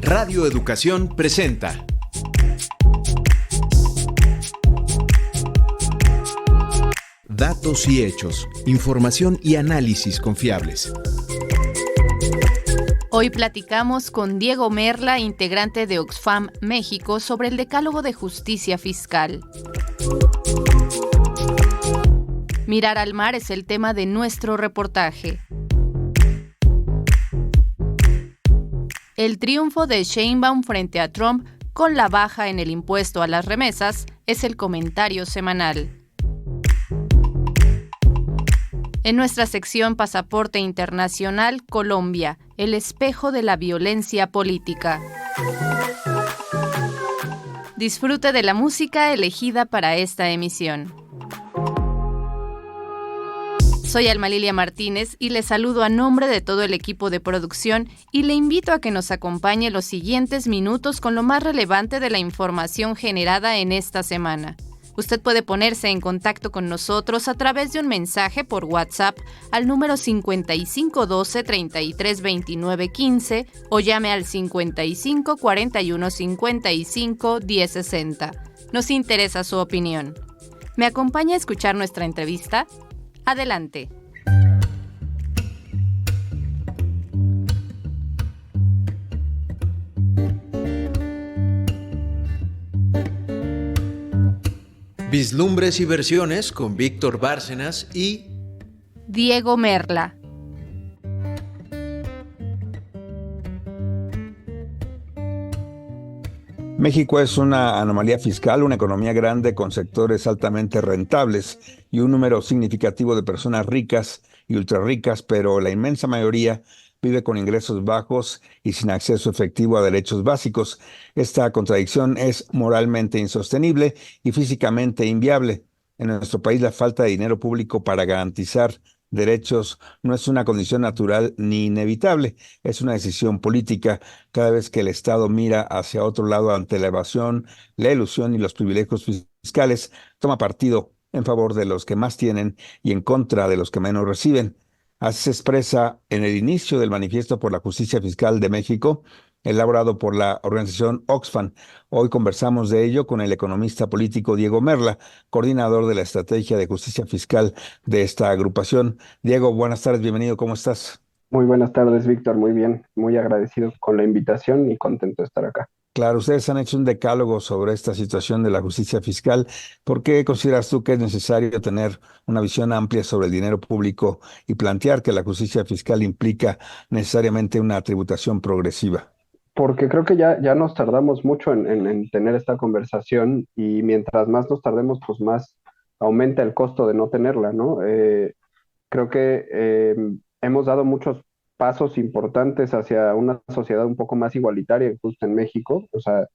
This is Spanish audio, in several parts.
Radio Educación presenta Datos y hechos, información y análisis confiables. Hoy platicamos con Diego Merla, integrante de Oxfam México, sobre el Decálogo de Justicia Fiscal. Mirar al mar es el tema de nuestro reportaje. El triunfo de Sheinbaum frente a Trump con la baja en el impuesto a las remesas es el comentario semanal. En nuestra sección Pasaporte Internacional, Colombia, el espejo de la violencia política. Disfrute de la música elegida para esta emisión. Soy Alma Lilia Martínez y le saludo a nombre de todo el equipo de producción y le invito a que nos acompañe los siguientes minutos con lo más relevante de la información generada en esta semana. Usted puede ponerse en contacto con nosotros a través de un mensaje por WhatsApp al número 5512 3329 15 o llame al 55 41 55 1060. Nos interesa su opinión. ¿Me acompaña a escuchar nuestra entrevista? Adelante. Vislumbres y versiones con Víctor Bárcenas y Diego Merla. México es una anomalía fiscal, una economía grande con sectores altamente rentables y un número significativo de personas ricas y ultrarricas, pero la inmensa mayoría vive con ingresos bajos y sin acceso efectivo a derechos básicos. Esta contradicción es moralmente insostenible y físicamente inviable. En nuestro país, la falta de dinero público para garantizar derechos no es una condición natural ni inevitable, es una decisión política. Cada vez que el Estado mira hacia otro lado ante la evasión, la ilusión y los privilegios fiscales, toma partido en favor de los que más tienen y en contra de los que menos reciben. Así se expresa en el inicio del Manifiesto por la Justicia Fiscal de México, elaborado por la organización Oxfam. Hoy conversamos de ello con el economista político Diego Merla, coordinador de la Estrategia de Justicia Fiscal de esta agrupación. Diego, buenas tardes, bienvenido, ¿cómo estás? Muy buenas tardes, Víctor, muy bien, muy agradecido con la invitación y contento de estar acá. Claro, ustedes han hecho un decálogo sobre esta situación de la justicia fiscal. ¿Por qué consideras tú que es necesario tener una visión amplia sobre el dinero público y plantear que la justicia fiscal implica necesariamente una tributación progresiva? Porque creo que ya nos tardamos mucho en tener esta conversación y mientras más nos tardemos, pues más aumenta el costo de no tenerla, ¿no? Creo que hemos dado muchos pasos importantes hacia una sociedad un poco más igualitaria, justo en México. O sea,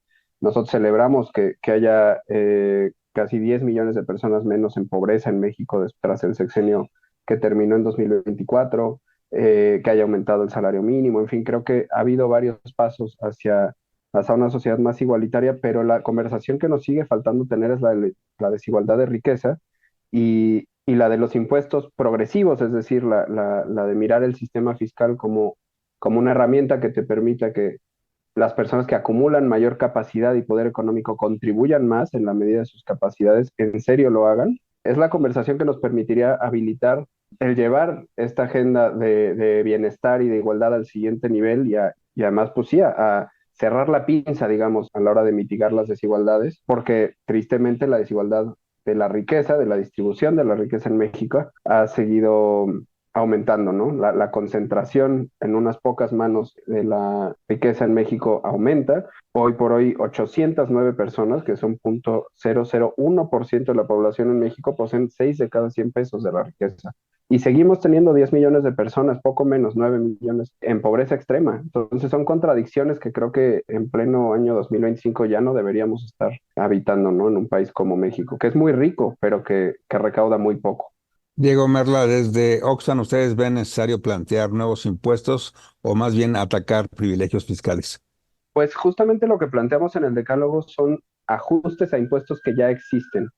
nosotros celebramos que haya casi 10 millones de personas menos en pobreza en México tras el sexenio que terminó en 2024, que haya aumentado el salario mínimo. En fin, creo que ha habido varios pasos hacia una sociedad más igualitaria, pero la conversación que nos sigue faltando tener es la desigualdad de riqueza y la de los impuestos progresivos, es decir, la de mirar el sistema fiscal como una herramienta que te permita que las personas que acumulan mayor capacidad y poder económico contribuyan más en la medida de sus capacidades, en serio lo hagan. Es la conversación que nos permitiría habilitar el llevar esta agenda de bienestar y de igualdad al siguiente nivel y además, pues sí, a cerrar la pinza, digamos, a la hora de mitigar las desigualdades, porque tristemente la desigualdad de la riqueza, de la distribución de la riqueza en México, ha seguido aumentando, ¿no? La concentración en unas pocas manos de la riqueza en México aumenta. Hoy por hoy, 809 personas, que son 0.001% de la población en México, poseen 6 de cada 100 pesos de la riqueza. Y seguimos teniendo 10 millones de personas, poco menos, 9 millones, en pobreza extrema. Entonces son contradicciones que creo que en pleno año 2025 ya no deberíamos estar habitando, ¿no? En un país como México, que es muy rico, pero que recauda muy poco. Diego Merla, desde Oxfam, ¿ustedes ven necesario plantear nuevos impuestos o más bien atacar privilegios fiscales? Pues justamente lo que planteamos en el decálogo son ajustes a impuestos que ya existen,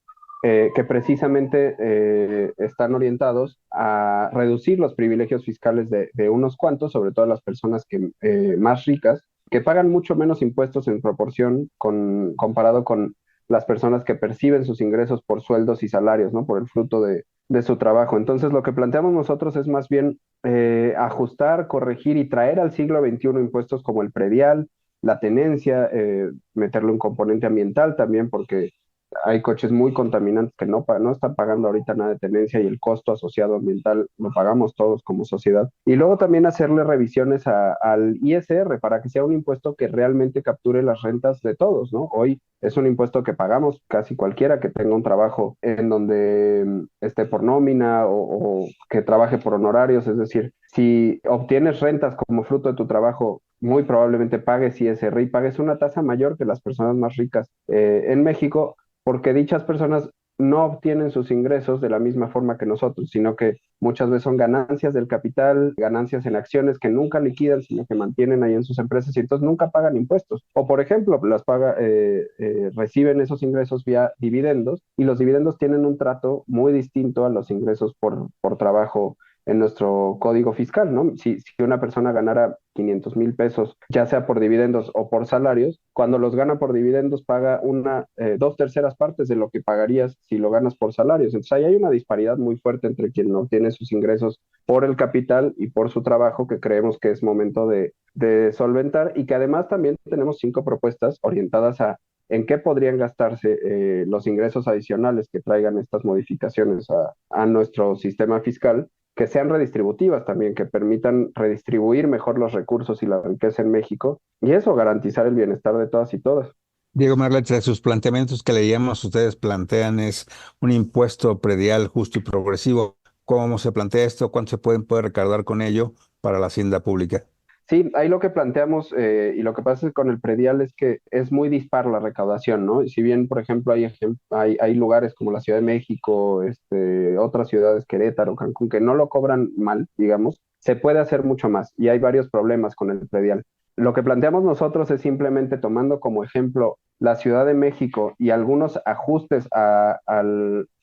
que precisamente están orientados a reducir los privilegios fiscales de unos cuantos, sobre todo las personas más ricas, que pagan mucho menos impuestos en proporción comparado con las personas que perciben sus ingresos por sueldos y salarios, ¿no? Por el fruto de su trabajo. Entonces, lo que planteamos nosotros es más bien ajustar, corregir y traer al siglo XXI impuestos como el predial, la tenencia, meterle un componente ambiental también, porque hay coches muy contaminantes que no están pagando ahorita nada de tenencia y el costo asociado ambiental lo pagamos todos como sociedad. Y luego también hacerle revisiones al ISR para que sea un impuesto que realmente capture las rentas de todos, ¿no? Hoy es un impuesto que pagamos casi cualquiera que tenga un trabajo en donde esté por nómina o que trabaje por honorarios, es decir, si obtienes rentas como fruto de tu trabajo, muy probablemente pagues ISR y pagues una tasa mayor que las personas más ricas en México, porque dichas personas no obtienen sus ingresos de la misma forma que nosotros, sino que muchas veces son ganancias del capital, ganancias en acciones que nunca liquidan, sino que mantienen ahí en sus empresas y entonces nunca pagan impuestos. O por ejemplo, reciben esos ingresos vía dividendos y los dividendos tienen un trato muy distinto a los ingresos por trabajo en nuestro código fiscal, ¿no? Si una persona ganara 500,000 pesos, ya sea por dividendos o por salarios, cuando los gana por dividendos paga dos terceras partes de lo que pagarías si lo ganas por salarios. Entonces ahí hay una disparidad muy fuerte entre quien obtiene sus ingresos por el capital y por su trabajo que creemos que es momento de solventar y que además también tenemos 5 propuestas orientadas a en qué podrían gastarse los ingresos adicionales que traigan estas modificaciones a nuestro sistema fiscal, que sean redistributivas también, que permitan redistribuir mejor los recursos y la riqueza en México, y eso, garantizar el bienestar de todas y todas. Diego Merlet, de sus planteamientos que leíamos, ustedes plantean es un impuesto predial justo y progresivo. ¿Cómo se plantea esto? ¿Cuánto se puede recaudar con ello para la hacienda pública? Sí, ahí lo que planteamos y lo que pasa con el predial es que es muy dispar la recaudación, ¿no? Y si bien, por ejemplo, hay lugares como la Ciudad de México, otras ciudades, Querétaro, Cancún, que no lo cobran mal, digamos, se puede hacer mucho más y hay varios problemas con el predial. Lo que planteamos nosotros es simplemente tomando como ejemplo la Ciudad de México y algunos ajustes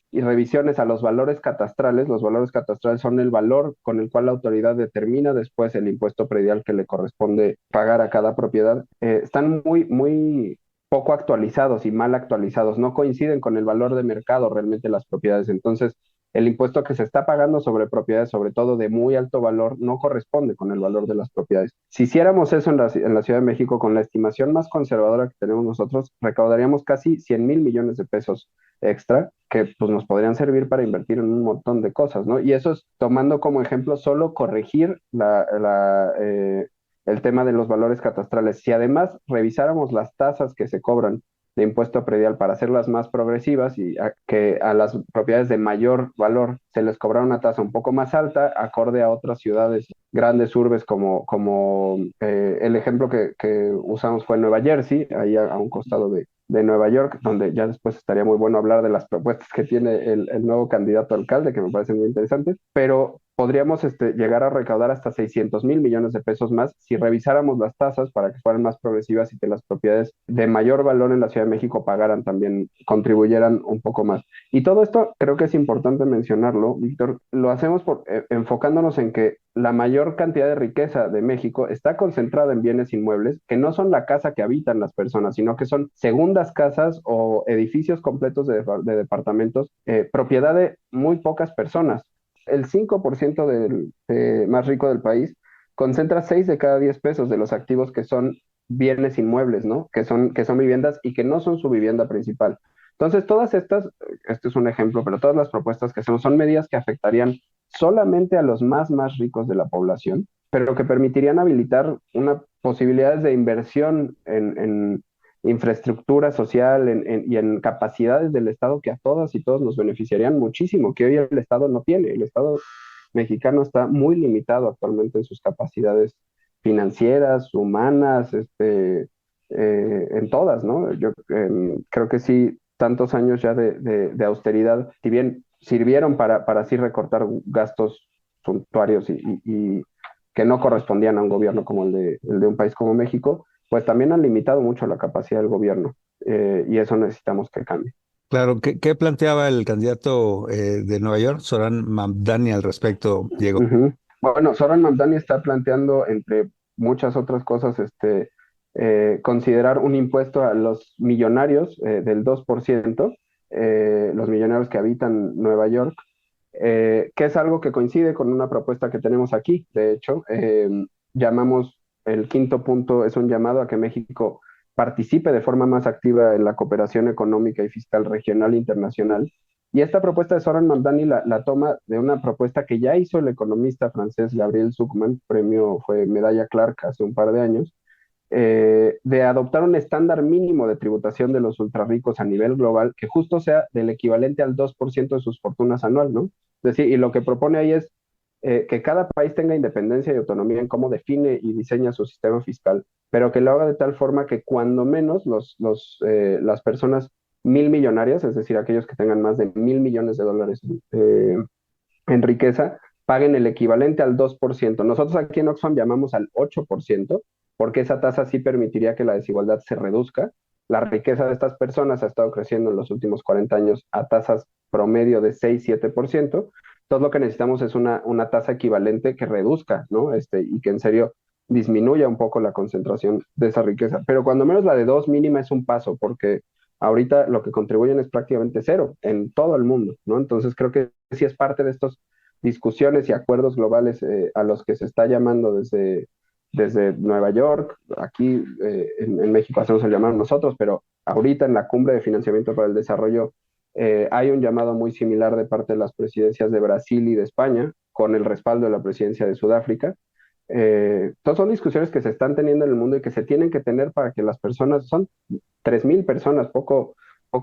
y revisiones a los valores catastrales. Los valores catastrales son el valor con el cual la autoridad determina después el impuesto predial que le corresponde pagar a cada propiedad. Están muy, muy poco actualizados y mal actualizados, no coinciden con el valor de mercado realmente las propiedades. Entonces, el impuesto que se está pagando sobre propiedades, sobre todo de muy alto valor, no corresponde con el valor de las propiedades. Si hiciéramos eso en la Ciudad de México, con la estimación más conservadora que tenemos nosotros, recaudaríamos casi 100,000 millones de pesos extra que pues, nos podrían servir para invertir en un montón de cosas, ¿no? Y eso es tomando como ejemplo solo corregir el tema de los valores catastrales. Si además revisáramos las tasas que se cobran de impuesto predial para hacerlas más progresivas y que a las propiedades de mayor valor se les cobrara una tasa un poco más alta, acorde a otras ciudades, grandes urbes como el ejemplo que usamos fue Nueva Jersey, ahí a un costado de Nueva York, donde ya después estaría muy bueno hablar de las propuestas que tiene el nuevo candidato a alcalde, que me parecen muy interesantes, pero podríamos llegar a recaudar hasta 600,000 millones de pesos más si revisáramos las tasas para que fueran más progresivas y que las propiedades de mayor valor en la Ciudad de México pagaran también, contribuyeran un poco más. Y todo esto creo que es importante mencionarlo, Víctor, lo hacemos enfocándonos en que la mayor cantidad de riqueza de México está concentrada en bienes inmuebles que no son la casa que habitan las personas, sino que son segundas casas o edificios completos de departamentos, propiedad de muy pocas personas. El 5% del más rico del país concentra 6 de cada 10 pesos de los activos que son bienes inmuebles, ¿no? Que son viviendas y que no son su vivienda principal. Entonces, todas estas, este es un ejemplo, pero todas las propuestas que hacemos son medidas que afectarían solamente a los más ricos de la población, pero que permitirían habilitar una posibilidades de inversión en infraestructura social y en capacidades del Estado que a todas y todos nos beneficiarían muchísimo, que hoy el Estado no tiene. El Estado mexicano está muy limitado actualmente en sus capacidades financieras, humanas, en todas, ¿no? Yo creo que sí, tantos años ya de austeridad, si bien sirvieron para así recortar gastos suntuarios y que no correspondían a un gobierno como el de un país como México, pues también han limitado mucho la capacidad del gobierno y eso necesitamos que cambie. Claro, ¿qué planteaba el candidato de Nueva York, Zoran Mamdani, al respecto, Diego? Bueno, Zoran Mamdani está planteando, entre muchas otras cosas, considerar un impuesto a los millonarios del 2%, los millonarios que habitan Nueva York, que es algo que coincide con una propuesta que tenemos aquí. De hecho, llamamos el quinto punto, es un llamado a que México participe de forma más activa en la cooperación económica y fiscal regional e internacional. Y esta propuesta de Zoran Mamdani la toma de una propuesta que ya hizo el economista francés Gabriel Zucman, premio fue medalla Clark hace un par de años, de adoptar un estándar mínimo de tributación de los ultrarricos a nivel global que justo sea del equivalente al 2% de sus fortunas anual, ¿no? Es decir, y lo que propone ahí es que cada país tenga independencia y autonomía en cómo define y diseña su sistema fiscal, pero que lo haga de tal forma que cuando menos las personas mil millonarias, es decir, aquellos que tengan más de $1,000 millones en riqueza, paguen el equivalente al 2%. Nosotros aquí en Oxfam llamamos al 8%, porque esa tasa sí permitiría que la desigualdad se reduzca. La riqueza de estas personas ha estado creciendo en los últimos 40 años a tasas promedio de 6-7%. Entonces lo que necesitamos es una tasa equivalente que reduzca, ¿no? Y que en serio disminuya un poco la concentración de esa riqueza. Pero cuando menos la de 2 mínima es un paso, porque ahorita lo que contribuyen es prácticamente cero en todo el mundo, ¿no? Entonces creo que sí es parte de estos discusiones y acuerdos globales a los que se está llamando desde Nueva York. Aquí en México hacemos el llamado nosotros, pero ahorita en la Cumbre de Financiamiento para el Desarrollo hay un llamado muy similar de parte de las presidencias de Brasil y de España, con el respaldo de la presidencia de Sudáfrica. Todas son discusiones que se están teniendo en el mundo y que se tienen que tener para que las personas, son 3,000 personas, poco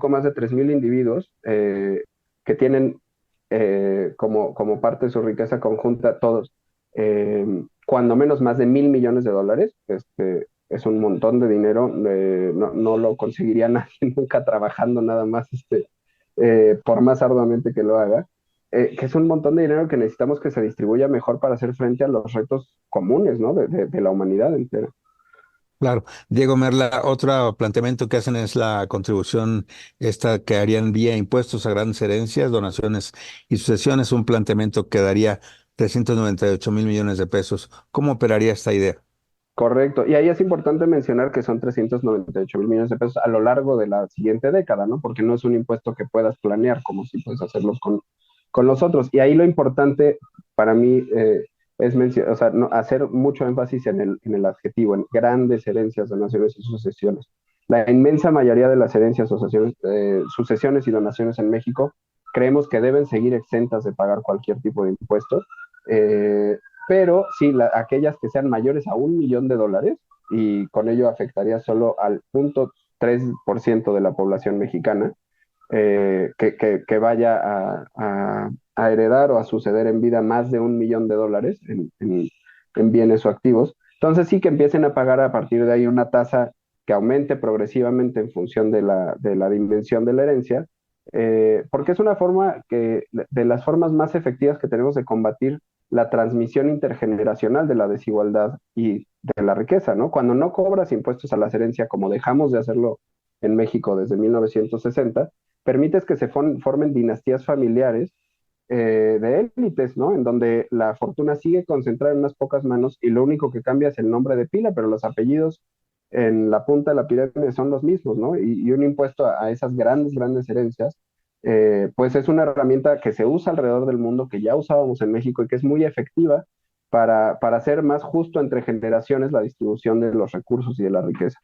más de 3,000 individuos que tienen como parte de su riqueza conjunta todos, cuando menos más de $1,000 millones, es un montón de dinero, no lo conseguiría nadie nunca trabajando nada más, por más arduamente que lo haga, que es un montón de dinero que necesitamos que se distribuya mejor para hacer frente a los retos comunes, ¿no? de la humanidad entera. Claro, Diego Merla, otro planteamiento que hacen es la contribución esta que harían vía impuestos a grandes herencias, donaciones y sucesiones, un planteamiento que daría 398 mil millones de pesos. ¿Cómo operaría esta idea? Correcto. Y ahí es importante mencionar que son 398 millones de pesos a lo largo de la siguiente década, ¿no? Porque no es un impuesto que puedas planear como si puedes hacerlo con los otros. Y ahí lo importante para mí es o sea, hacer mucho énfasis en el adjetivo, en grandes herencias, donaciones y sucesiones. La inmensa mayoría de las herencias, sucesiones y donaciones en México creemos que deben seguir exentas de pagar cualquier tipo de impuesto. Eh, pero sí, aquellas que sean mayores a $1,000,000, y con ello afectaría solo al 0,3% de la población mexicana, que vaya a heredar o a suceder en vida más de $1,000,000 en bienes o activos. Entonces sí que empiecen a pagar a partir de ahí una tasa que aumente progresivamente en función de la dimensión de la herencia, porque es una forma de las formas más efectivas que tenemos de combatir la transmisión intergeneracional de la desigualdad y de la riqueza, ¿no? Cuando no cobras impuestos a la herencia, como dejamos de hacerlo en México desde 1960, permites que se formen dinastías familiares de élites, ¿no? En donde la fortuna sigue concentrada en unas pocas manos y lo único que cambia es el nombre de pila, pero los apellidos en la punta de la pirámide son los mismos, ¿no? Y un impuesto a esas grandes, grandes herencias, pues es una herramienta que se usa alrededor del mundo, que ya usábamos en México y que es muy efectiva para hacer más justo entre generaciones la distribución de los recursos y de la riqueza.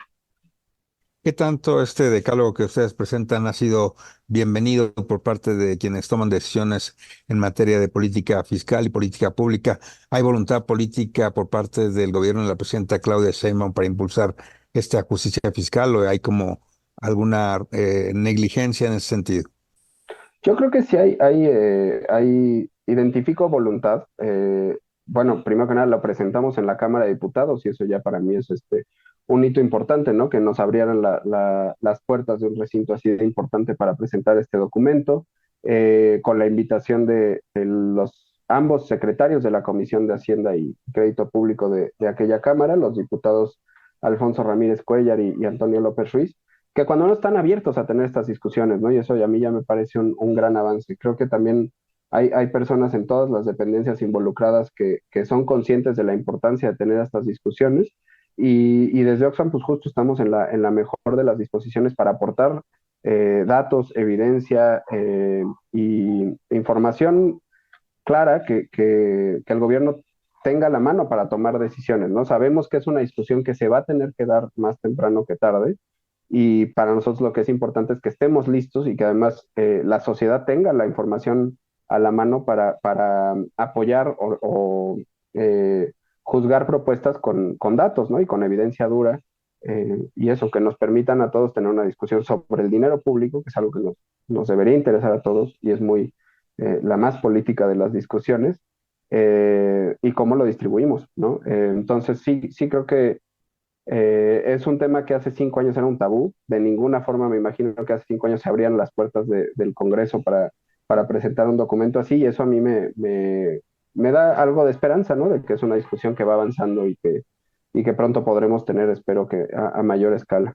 ¿Qué tanto este decálogo que ustedes presentan ha sido bienvenido por parte de quienes toman decisiones en materia de política fiscal y política pública? ¿Hay voluntad política por parte del gobierno de la presidenta Claudia Sheinbaum para impulsar esta justicia fiscal o hay como alguna negligencia en ese sentido? Yo creo que sí identifico voluntad. Bueno, primero que nada lo presentamos en la Cámara de Diputados y eso ya para mí es un hito importante, ¿no? Que nos abrieran las puertas de un recinto así de importante para presentar este documento, con la invitación de ambos secretarios de la Comisión de Hacienda y Crédito Público de aquella Cámara, los diputados Alfonso Ramírez Cuellar y Antonio López Ruiz, que cuando no están abiertos a tener estas discusiones, ¿no? Y eso a mí ya me parece un gran avance. Creo que también hay personas en todas las dependencias involucradas que son conscientes de la importancia de tener estas discusiones y desde Oxfam, pues justo estamos en la mejor de las disposiciones para aportar datos, evidencia y información clara que el gobierno tenga a la mano para tomar decisiones, ¿no? Sabemos que es una discusión que se va a tener que dar más temprano que tarde, y para nosotros lo que es importante es que estemos listos y que además la sociedad tenga la información a la mano para apoyar o juzgar propuestas con datos, ¿no? Y con evidencia dura, y eso, que nos permitan a todos tener una discusión sobre el dinero público, que es algo que nos debería interesar a todos y es muy la más política de las discusiones, y cómo lo distribuimos, ¿no? Entonces sí creo que es un tema que hace 5 años era un tabú. De ninguna forma me imagino que hace 5 años se abrían las puertas del Congreso para presentar un documento así, y eso a mí me da algo de esperanza, ¿no? De que es una discusión que va avanzando y que pronto podremos tener, espero que a mayor escala.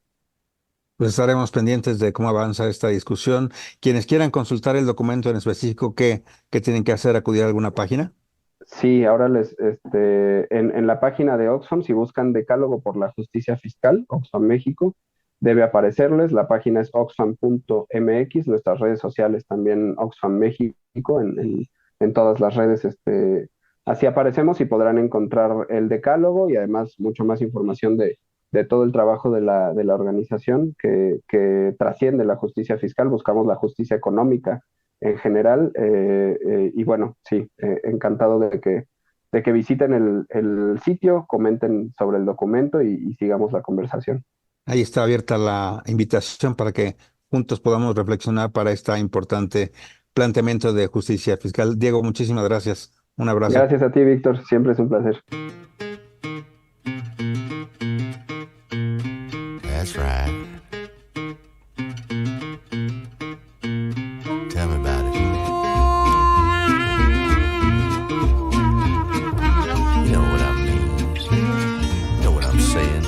Pues estaremos pendientes de cómo avanza esta discusión. Quienes quieran consultar el documento en específico, ¿qué tienen que hacer? ¿Acudir a alguna página? Sí, ahora en la página de Oxfam, si buscan Decálogo por la Justicia Fiscal, Oxfam México, debe aparecerles. La página es oxfam.mx, nuestras redes sociales también Oxfam México, en todas las redes, así aparecemos y podrán encontrar el decálogo y además mucho más información de todo el trabajo de la organización que trasciende la justicia fiscal. Buscamos la justicia económica en general, y bueno, sí, encantado de que visiten el sitio, comenten sobre el documento y sigamos la conversación. Ahí está abierta la invitación para que juntos podamos reflexionar para este importante planteamiento de justicia fiscal. Diego, muchísimas gracias. Un abrazo. Gracias a ti, Víctor. Siempre es un placer. That's right. Tell me about it. You know what I mean. You know what I'm saying.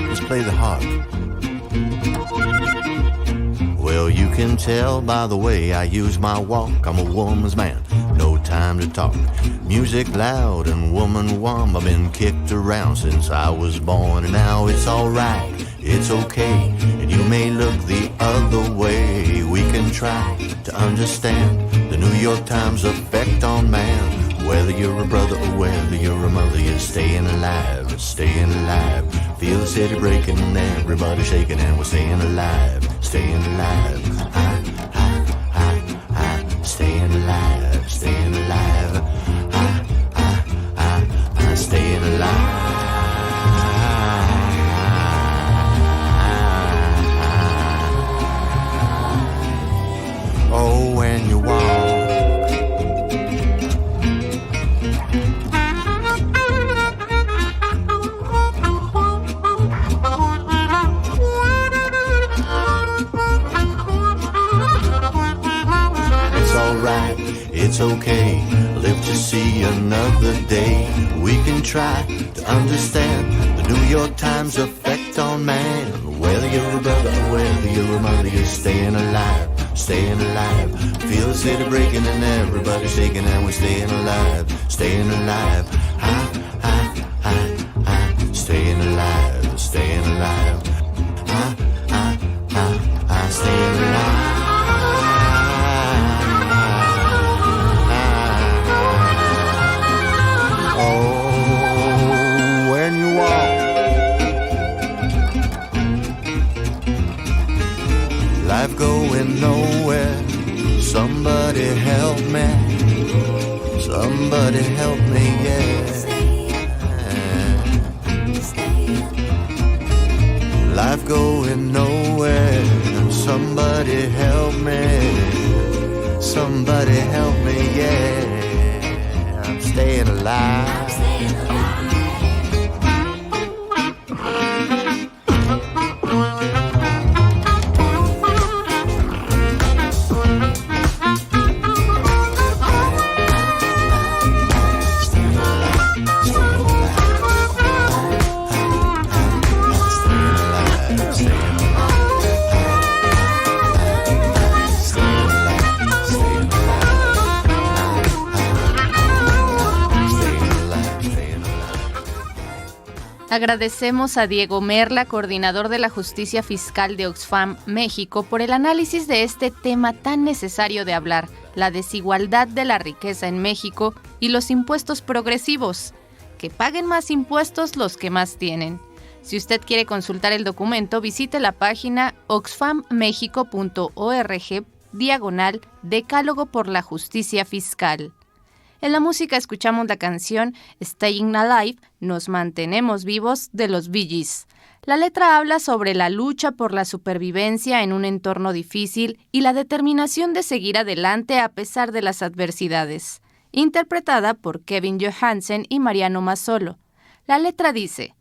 Just play the harp. Well, you can tell by the way I use my walk, I'm a woman's man, no time to talk. Music loud and woman warm, I've been kicked around since I was born. And now it's alright, it's okay, and you may look the other way. We can try to understand the New York Times effect on man. Whether you're a brother or whether you're a mother, you're staying alive, staying alive. Feel the city breaking and everybody shaking, and we're staying alive, staying alive. Staying alive, staying alive. Staying alive. Oh, when you walk. It's okay, live to see another day. We can try to understand the New York Times effect on man. Whether you're a brother or whether you're a mother, you're staying alive, staying alive. Feel the city breaking and everybody shaking, and we're staying alive, staying alive. Staying alive, staying alive. Staying alive. Going nowhere. Somebody help me. Somebody help me, yeah. Life going nowhere. Somebody help me. Somebody help me, yeah. I'm staying alive. Staying alive. Agradecemos a Diego Merla, coordinador de la Justicia Fiscal de Oxfam México, por el análisis de este tema tan necesario de hablar, la desigualdad de la riqueza en México y los impuestos progresivos. Que paguen más impuestos los que más tienen. Si usted quiere consultar el documento, visite la página oxfammexico.org/Decálogo por la Justicia Fiscal. En la música escuchamos la canción Staying Alive, Nos Mantenemos Vivos, de los Bee Gees. La letra habla sobre la lucha por la supervivencia en un entorno difícil y la determinación de seguir adelante a pesar de las adversidades. Interpretada por Kevin Johansen y Mariano Mazzolo. La letra dice: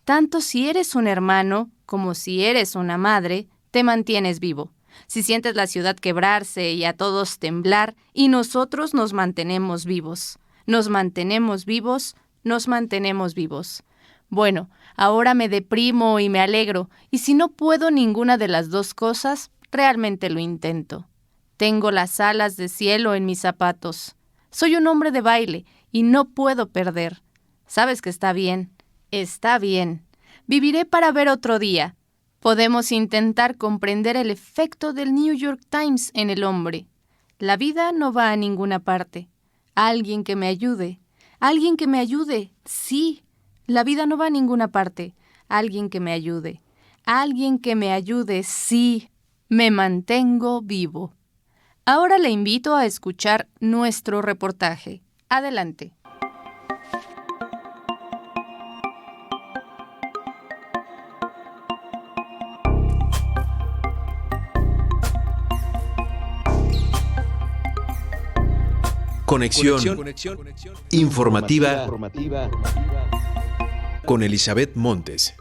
tanto si eres un hermano como si eres una madre, te mantienes vivo. Si sientes la ciudad quebrarse y a todos temblar, y nosotros nos mantenemos vivos. Nos mantenemos vivos, nos mantenemos vivos. Bueno, ahora me deprimo y me alegro, y si no puedo ninguna de las dos cosas, realmente lo intento. Tengo las alas de cielo en mis zapatos. Soy un hombre de baile y no puedo perder. Sabes que está bien, está bien. Viviré para ver otro día. Podemos intentar comprender el efecto del New York Times en el hombre. La vida no va a ninguna parte. Alguien que me ayude. Alguien que me ayude. Sí, la vida no va a ninguna parte. Alguien que me ayude. Alguien que me ayude. Sí, me mantengo vivo. Ahora le invito a escuchar nuestro reportaje. Adelante. Conexión informativa con Elizabeth Montes.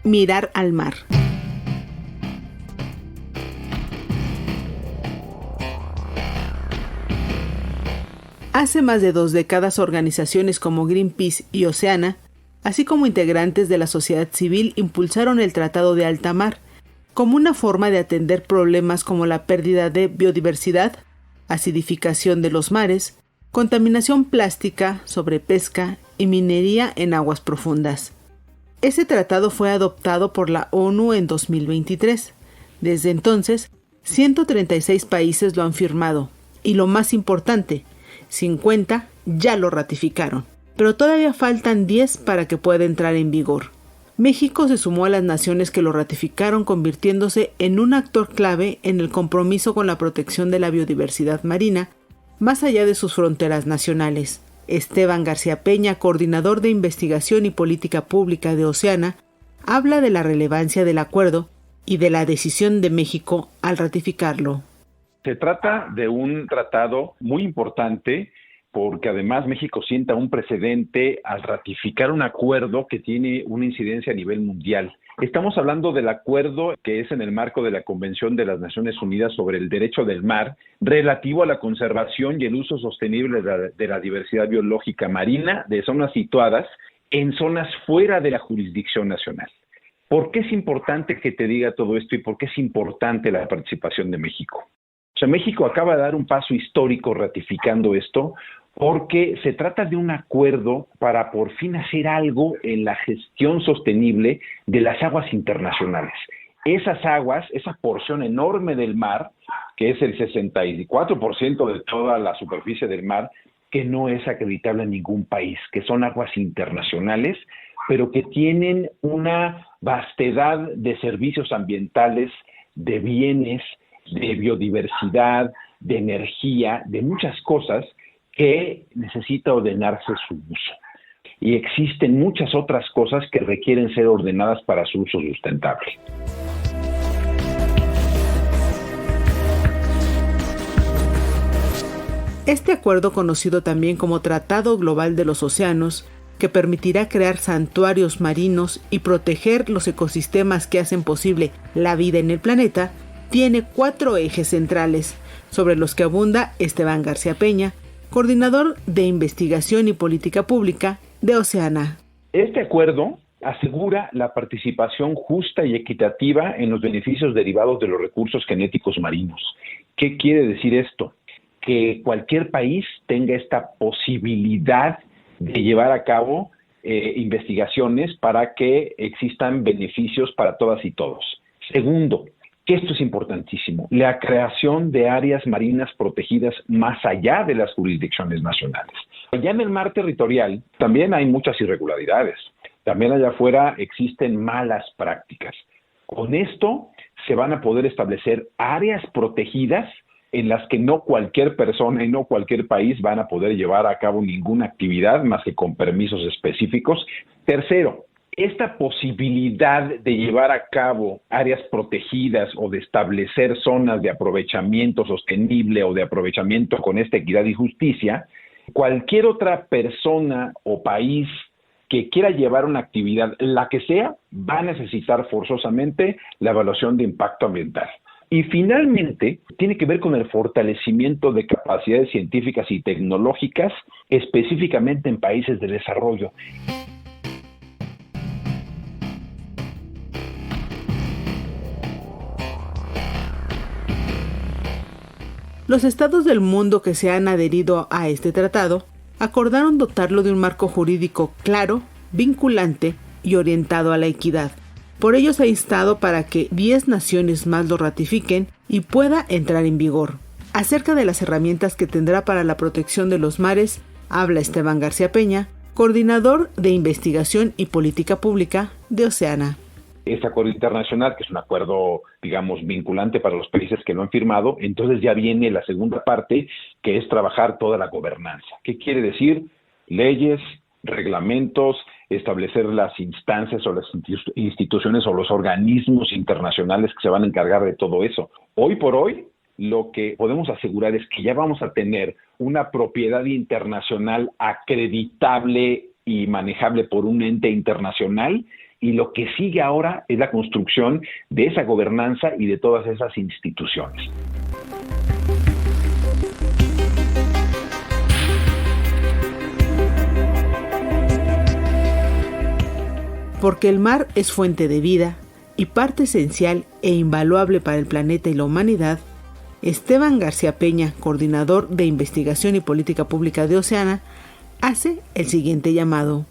Mirar al mar. Hace más de 2 décadas, organizaciones como Greenpeace y Oceana, así como integrantes de la sociedad civil, impulsaron el Tratado de Alta Mar como una forma de atender problemas como la pérdida de biodiversidad, acidificación de los mares, contaminación plástica, sobrepesca y minería en aguas profundas. Ese tratado fue adoptado por la ONU en 2023. Desde entonces, 136 países lo han firmado y, lo más importante, 50 ya lo ratificaron. Pero todavía faltan 10 para que pueda entrar en vigor. México se sumó a las naciones que lo ratificaron, convirtiéndose en un actor clave en el compromiso con la protección de la biodiversidad marina, más allá de sus fronteras nacionales. Esteban García Peña, coordinador de investigación y política pública de Oceana, habla de la relevancia del acuerdo y de la decisión de México al ratificarlo. Se trata de un tratado muy importante, porque además México sienta un precedente al ratificar un acuerdo que tiene una incidencia a nivel mundial. Estamos hablando del acuerdo que es en el marco de la Convención de las Naciones Unidas sobre el Derecho del Mar, relativo a la conservación y el uso sostenible de la diversidad biológica marina de zonas situadas en zonas fuera de la jurisdicción nacional. ¿Por qué es importante que te diga todo esto y por qué es importante la participación de México? O sea, México acaba de dar un paso histórico ratificando esto, porque se trata de un acuerdo para por fin hacer algo en la gestión sostenible de las aguas internacionales. Esas aguas, esa porción enorme del mar, que es el 64% de toda la superficie del mar, que no es acreditable en ningún país, que son aguas internacionales, pero que tienen una vastedad de servicios ambientales, de bienes, de biodiversidad, de energía, de muchas cosas que necesita ordenarse su uso. Y existen muchas otras cosas que requieren ser ordenadas para su uso sustentable. Este acuerdo, conocido también como Tratado Global de los Océanos, que permitirá crear santuarios marinos y proteger los ecosistemas que hacen posible la vida en el planeta, tiene 4 ejes centrales, sobre los que abunda Esteban García Peña, coordinador de investigación y política pública de Oceana. Este acuerdo asegura la participación justa y equitativa en los beneficios derivados de los recursos genéticos marinos. ¿Qué quiere decir esto? que cualquier país tenga esta posibilidad de llevar a cabo investigaciones para que existan beneficios para todas y todos. Segundo, que esto es importantísimo, la creación de áreas marinas protegidas más allá de las jurisdicciones nacionales. Allá en el mar territorial también hay muchas irregularidades. También allá afuera existen malas prácticas. Con esto se van a poder establecer áreas protegidas en las que no cualquier persona y no cualquier país van a poder llevar a cabo ninguna actividad más que con permisos específicos. Tercero, esta posibilidad de llevar a cabo áreas protegidas o de establecer zonas de aprovechamiento sostenible o de aprovechamiento con esta equidad y justicia, cualquier otra persona o país que quiera llevar una actividad, la que sea, va a necesitar forzosamente la evaluación de impacto ambiental. Y finalmente, tiene que ver con el fortalecimiento de capacidades científicas y tecnológicas, específicamente en países de desarrollo. Los estados del mundo que se han adherido a este tratado acordaron dotarlo de un marco jurídico claro, vinculante y orientado a la equidad. Por ello se ha instado para que 10 naciones más lo ratifiquen y pueda entrar en vigor. Acerca de las herramientas que tendrá para la protección de los mares, habla Esteban García Peña, coordinador de Investigación y Política Pública de Oceana. Este acuerdo internacional, que es un acuerdo, digamos, vinculante para los países que lo han firmado, entonces ya viene la segunda parte, que es trabajar toda la gobernanza. ¿Qué quiere decir? Leyes, reglamentos, establecer las instancias o las instituciones o los organismos internacionales que se van a encargar de todo eso. Hoy por hoy, lo que podemos asegurar es que ya vamos a tener una propiedad internacional acreditable y manejable por un ente internacional, y lo que sigue ahora es la construcción de esa gobernanza y de todas esas instituciones. Porque el mar es fuente de vida y parte esencial e invaluable para el planeta y la humanidad, Esteban García Peña, coordinador de Investigación y Política Pública de Oceana, hace el siguiente llamado.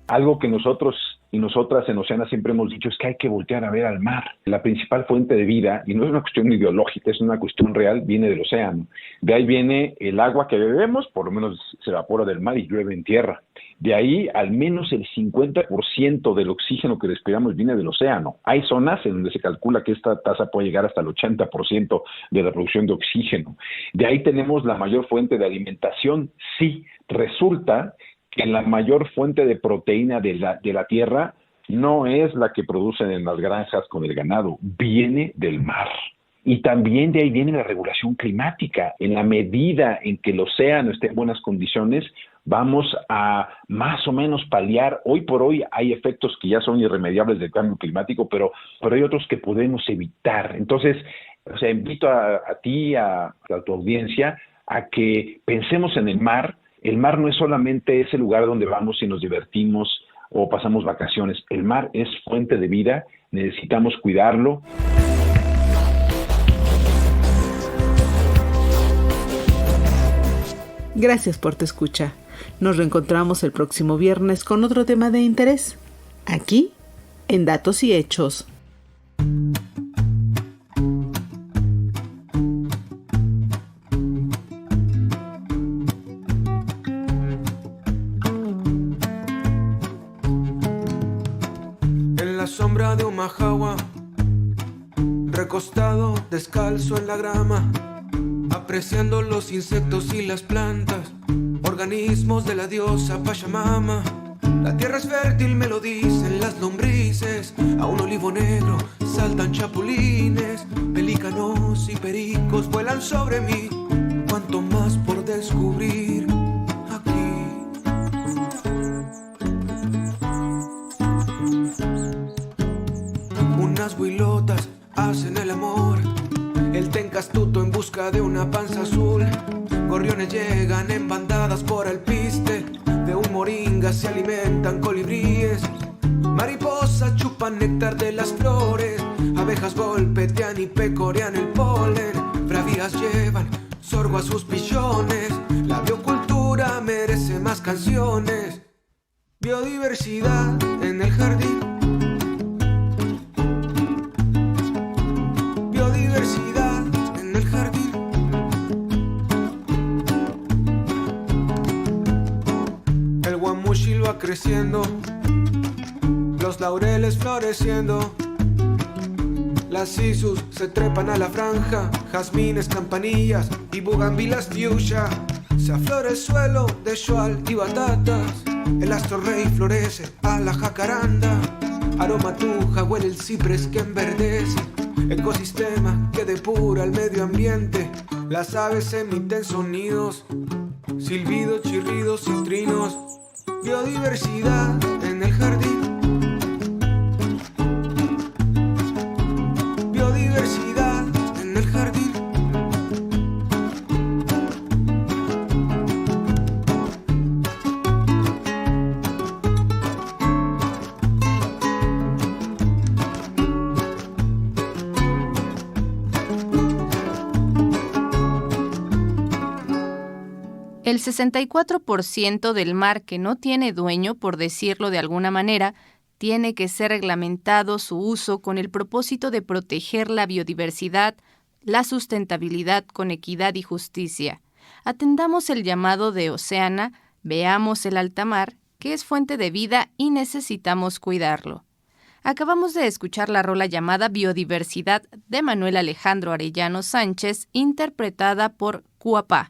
Algo que nosotros y nosotras en Oceana siempre hemos dicho es que hay que voltear a ver al mar. La principal fuente de vida, y no es una cuestión ideológica, es una cuestión real, viene del océano. De ahí viene el agua que bebemos, por lo menos se evapora del mar y llueve en tierra. De ahí al menos el 50% del oxígeno que respiramos viene del océano. Hay zonas en donde se calcula que esta tasa puede llegar hasta el 80% de la producción de oxígeno. De ahí tenemos la mayor fuente de alimentación. Sí, resulta que la mayor fuente de proteína de la tierra no es la que producen en las granjas con el ganado, viene del mar. Y también de ahí viene la regulación climática. En la medida en que el océano esté en buenas condiciones, vamos a más o menos paliar. Hoy por hoy hay efectos que ya son irremediables del cambio climático, pero hay otros que podemos evitar. Entonces, invito a ti, a tu audiencia, a que pensemos en el mar. El mar no es solamente ese lugar donde vamos y nos divertimos o pasamos vacaciones. El mar es fuente de vida, necesitamos cuidarlo. Gracias por tu escucha. Nos reencontramos el próximo viernes con otro tema de interés, aquí en Datos y Hechos. Sombra de un majagua, recostado, descalzo en la grama, apreciando los insectos y las plantas, organismos de la diosa Pachamama. La tierra es fértil, me lo dicen las lombrices, a un olivo negro saltan chapulines, pelícanos y pericos vuelan sobre mí, cuanto más por descubrir. Unas huilotas hacen el amor, el tencastuto en busca de una panza azul. Gorriones llegan en bandadas por el piste, de un moringa se alimentan colibríes. Mariposas chupan néctar de las flores, abejas golpetean y pecorean el polen. Bravías llevan sorgo a sus billones. La biocultura merece más canciones. Biodiversidad en el jardín. Biodiversidad en el jardín. El guamuchil va creciendo, los laureles floreciendo. Las isus se trepan a la franja, jazmines, campanillas y bugambilas fuchsia. Se aflora el suelo de shual y batatas. El astro rey florece a la jacaranda. Aromatuja huele el ciprés que enverdece. Ecosistema que depura el medio ambiente. Las aves emiten sonidos, silbidos, chirridos y trinos. Biodiversidad en el jardín. Biodiversidad en el jardín. El 64% del mar que no tiene dueño, por decirlo de alguna manera, tiene que ser reglamentado su uso con el propósito de proteger la biodiversidad, la sustentabilidad con equidad y justicia. Atendamos el llamado de Oceana, veamos el alta mar, que es fuente de vida y necesitamos cuidarlo. Acabamos de escuchar la rola llamada Biodiversidad de Manuel Alejandro Arellano Sánchez, interpretada por Cuapá.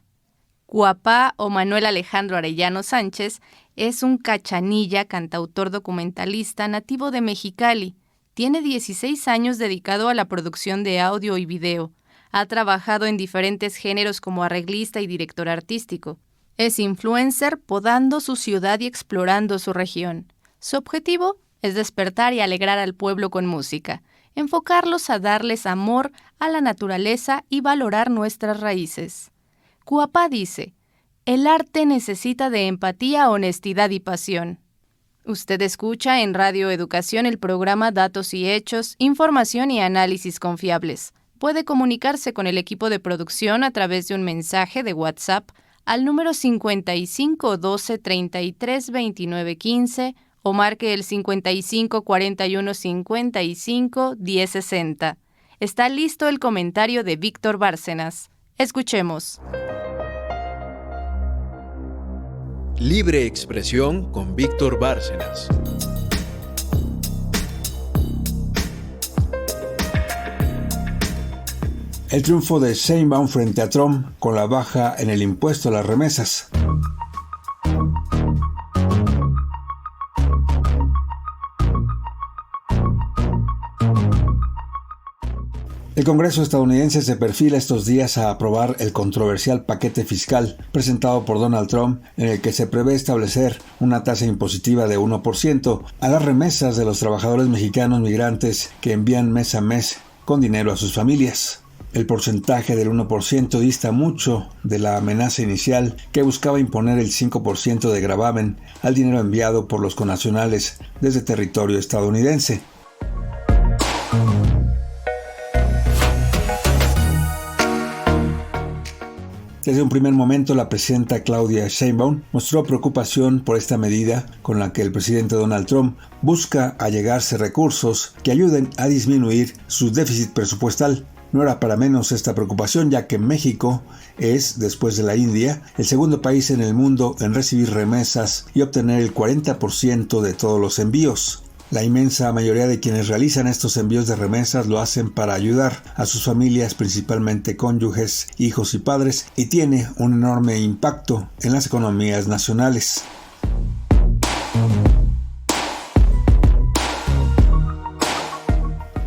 Cuapá o Manuel Alejandro Arellano Sánchez es un cachanilla, cantautor documentalista nativo de Mexicali. Tiene 16 años dedicado a la producción de audio y video. Ha trabajado en diferentes géneros como arreglista y director artístico. Es influencer podando su ciudad y explorando su región. Su objetivo es despertar y alegrar al pueblo con música, enfocarlos a darles amor a la naturaleza y valorar nuestras raíces. Cuapá dice, el arte necesita de empatía, honestidad y pasión. Usted escucha en Radio Educación el programa Datos y Hechos, Información y Análisis Confiables. Puede comunicarse con el equipo de producción a través de un mensaje de WhatsApp al número 55 12 33 29 15 o marque el 55 41 55 10 60. Está listo el comentario de Víctor Bárcenas. Escuchemos. Libre Expresión con Víctor Bárcenas. El triunfo de Sheinbaum frente a Trump con la baja en el impuesto a las remesas. El Congreso estadounidense se perfila estos días a aprobar el controversial paquete fiscal presentado por Donald Trump, en el que se prevé establecer una tasa impositiva de 1% a las remesas de los trabajadores mexicanos migrantes que envían mes a mes con dinero a sus familias. El porcentaje del 1% dista mucho de la amenaza inicial que buscaba imponer el 5% de gravamen al dinero enviado por los connacionales desde territorio estadounidense. Desde un primer momento, la presidenta Claudia Sheinbaum mostró preocupación por esta medida con la que el presidente Donald Trump busca allegarse recursos que ayuden a disminuir su déficit presupuestal. No era para menos esta preocupación, ya que México es, después de la India, el segundo país en el mundo en recibir remesas y obtener el 40% de todos los envíos. La inmensa mayoría de quienes realizan estos envíos de remesas lo hacen para ayudar a sus familias, principalmente cónyuges, hijos y padres, y tiene un enorme impacto en las economías nacionales.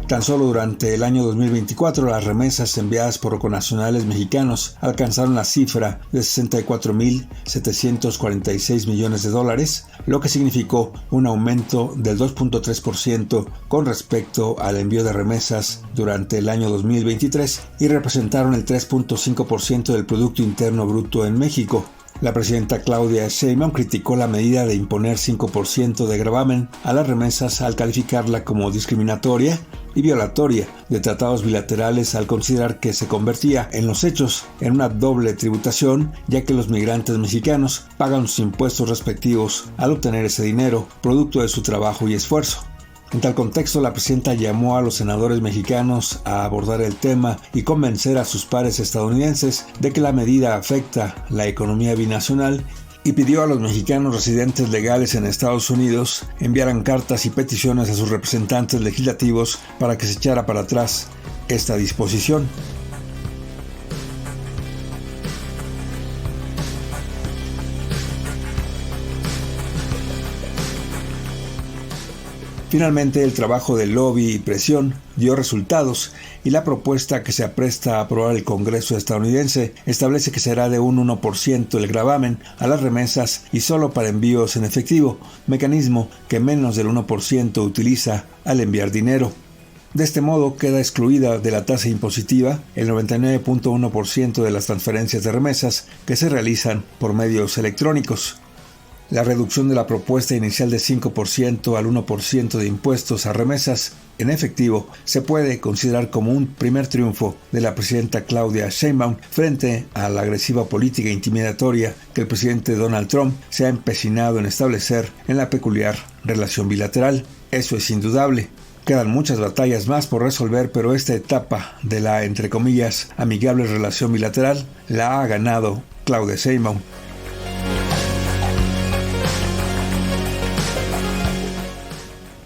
Tan solo durante el año 2024, las remesas enviadas por connacionales mexicanos alcanzaron la cifra de $64,746 millones, lo que significó un aumento del 2.3% con respecto al envío de remesas durante el año 2023 y representaron el 3.5% del Producto Interno Bruto en México. La presidenta Claudia Sheinbaum criticó la medida de imponer 5% de gravamen a las remesas al calificarla como discriminatoria y violatoria de tratados bilaterales, al considerar que se convertía en los hechos en una doble tributación, ya que los migrantes mexicanos pagan sus impuestos respectivos al obtener ese dinero, producto de su trabajo y esfuerzo. En tal contexto, la presidenta llamó a los senadores mexicanos a abordar el tema y convencer a sus pares estadounidenses de que la medida afecta la economía binacional, y pidió a los mexicanos residentes legales en Estados Unidos enviaran cartas y peticiones a sus representantes legislativos para que se echara para atrás esta disposición. Finalmente, el trabajo de lobby y presión dio resultados y la propuesta que se apresta a aprobar el Congreso estadounidense establece que será de un 1% el gravamen a las remesas y solo para envíos en efectivo, mecanismo que menos del 1% utiliza al enviar dinero. De este modo, queda excluida de la tasa impositiva el 99.1% de las transferencias de remesas que se realizan por medios electrónicos. La reducción de la propuesta inicial de 5% al 1% de impuestos a remesas en efectivo se puede considerar como un primer triunfo de la presidenta Claudia Sheinbaum frente a la agresiva política intimidatoria que el presidente Donald Trump se ha empecinado en establecer en la peculiar relación bilateral. Eso es indudable. Quedan muchas batallas más por resolver, pero esta etapa de la, entre comillas, amigable relación bilateral la ha ganado Claudia Sheinbaum.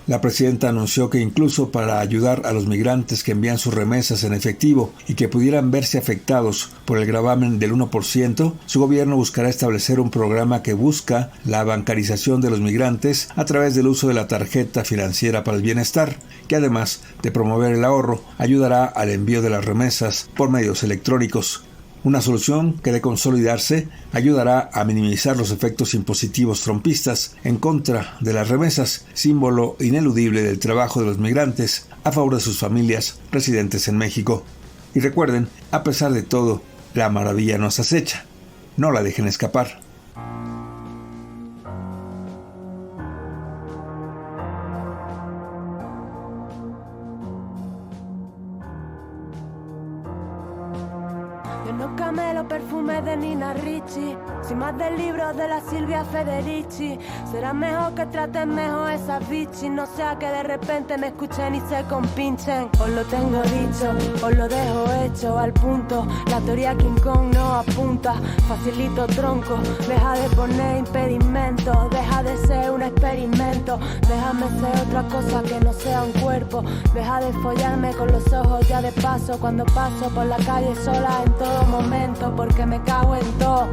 La presidenta anunció que incluso para ayudar a los migrantes que envían sus remesas en efectivo y que pudieran verse afectados por el gravamen del 1%, su gobierno buscará establecer un programa que busca la bancarización de los migrantes a través del uso de la tarjeta financiera para el bienestar, que además de promover el ahorro, ayudará al envío de las remesas por medios electrónicos. Una solución que, de consolidarse, ayudará a minimizar los efectos impositivos trumpistas en contra de las remesas, símbolo ineludible del trabajo de los migrantes a favor de sus familias residentes en México. Y recuerden, a pesar de todo, la maravilla nos acecha. No la dejen escapar. No camelo perfume de Nina Ricci, sin más del libro de la Silvia Federici. Será mejor que traten mejor esas bichis, no sea que de repente me escuchen y se compinchen. Os lo tengo dicho, os lo dejo hecho al punto. La teoría King Kong no apunta, facilito tronco. Deja de poner impedimentos, deja de ser un experimento. Déjame ser otra cosa que no sea un cuerpo. Deja de follarme con los ojos ya de paso, cuando paso por la calle sola en todo momento, porque me cago en todo.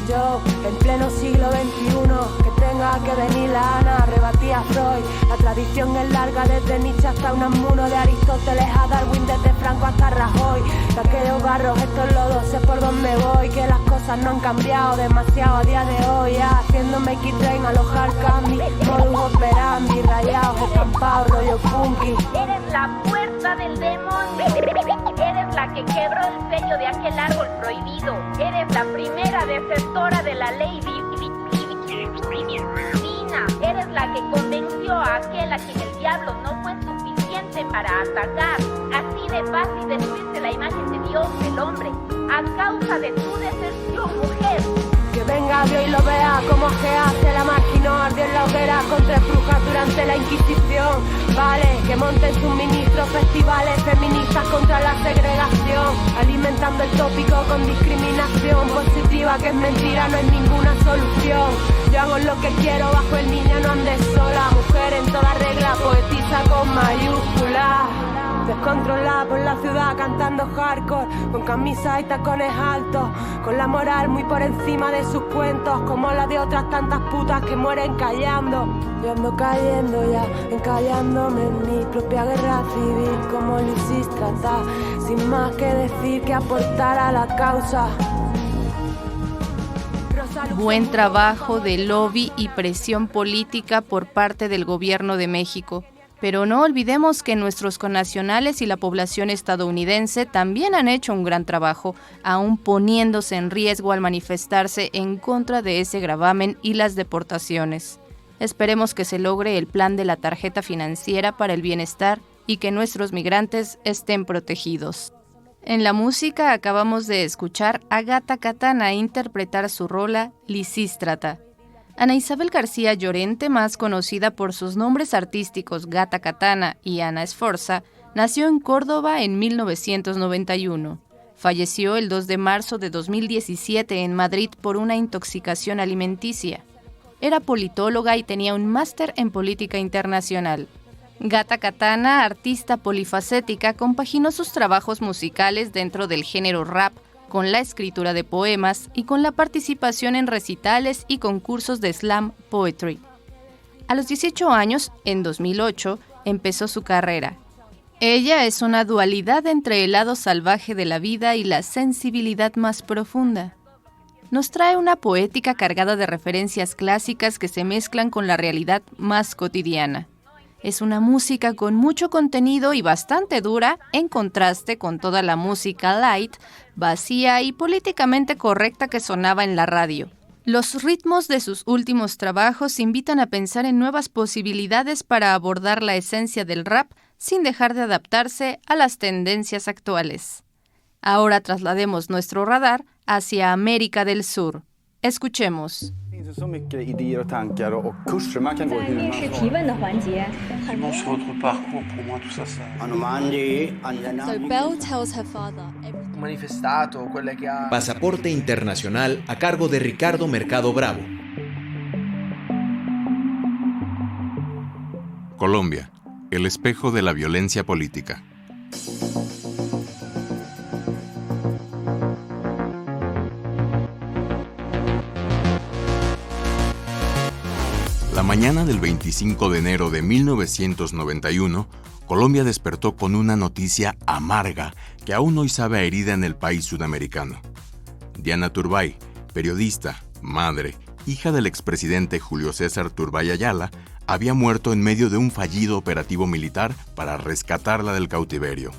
Yo, en pleno siglo XXI, que tenga que venir la Ana, rebatía a Freud. La tradición es larga, desde Nietzsche hasta Unamuno, de Aristóteles a Darwin, desde Franco hasta Rajoy. De aquellos barros, estos lodos, sé por dónde voy, que las cosas no han cambiado demasiado a día de hoy. Haciéndome X-Train, alojar Cami, modus operandi, rayados, estampados, rollo funky. Eres la puerta del demonio, eres la que quebró el sello de aquel árbol prohibido, eres la primera desertora de la ley divina, eres la que convenció a aquel a quien el diablo no fue suficiente para atacar. Así de fácil destruirse la imagen de Dios, del hombre, a causa de tu deserción, mujer. Que venga Dios y lo vea como se hace la máquina, ardió en la hoguera contra brujas durante la Inquisición. Vale, que monten sus ministros festivales feministas contra la segregación, alimentando el tópico con discriminación positiva, que es mentira, no es ninguna solución. Yo hago lo que quiero bajo el niño, no andes sola. Mujer en toda regla, poetiza con mayúsculas. Descontrolada por la ciudad cantando hardcore, con camisas y tacones altos, con la moral muy por encima de sus cuentos, como la de otras tantas putas que mueren callando. Yo ando cayendo ya, encallándome en mi propia guerra civil, como Lucis trata, sin más que decir que aportar a la causa. Buen trabajo de lobby y presión política por parte del gobierno de México. Pero no olvidemos que nuestros connacionales y la población estadounidense también han hecho un gran trabajo, aún poniéndose en riesgo al manifestarse en contra de ese gravamen y las deportaciones. Esperemos que se logre el plan de la tarjeta financiera para el bienestar y que nuestros migrantes estén protegidos. En la música acabamos de escuchar a Gata Katana interpretar su rola Lisístrata. Ana Isabel García Llorente, más conocida por sus nombres artísticos Gata Katana y Ana Esforza, nació en Córdoba en 1991. Falleció el 2 de marzo de 2017 en Madrid por una intoxicación alimenticia. Era politóloga y tenía un máster en política internacional. Gata Katana, artista polifacética, compaginó sus trabajos musicales dentro del género rap con la escritura de poemas y con la participación en recitales y concursos de slam poetry. A los 18 años, en 2008, empezó su carrera. Ella es una dualidad entre el lado salvaje de la vida y la sensibilidad más profunda. Nos trae una poética cargada de referencias clásicas que se mezclan con la realidad más cotidiana. Es una música con mucho contenido y bastante dura, en contraste con toda la música light, vacía y políticamente correcta que sonaba en la radio. Los ritmos de sus últimos trabajos invitan a pensar en nuevas posibilidades para abordar la esencia del rap sin dejar de adaptarse a las tendencias actuales. Ahora traslademos nuestro radar hacia América del Sur. Escuchemos. Så mycket idéer och tankar och kurser man kan gå hur man So Belle tells her father. Manifestato, quelle che ha... Pasaporte Internacional a cargo de Ricardo Mercado Bravo. Colombia, el espejo de la violencia política. La mañana del 25 de enero de 1991, Colombia despertó con una noticia amarga que aún hoy sabe herida en el país sudamericano. Diana Turbay, periodista, madre, hija del expresidente Julio César Turbay Ayala, había muerto en medio de un fallido operativo militar para rescatarla del cautiverio.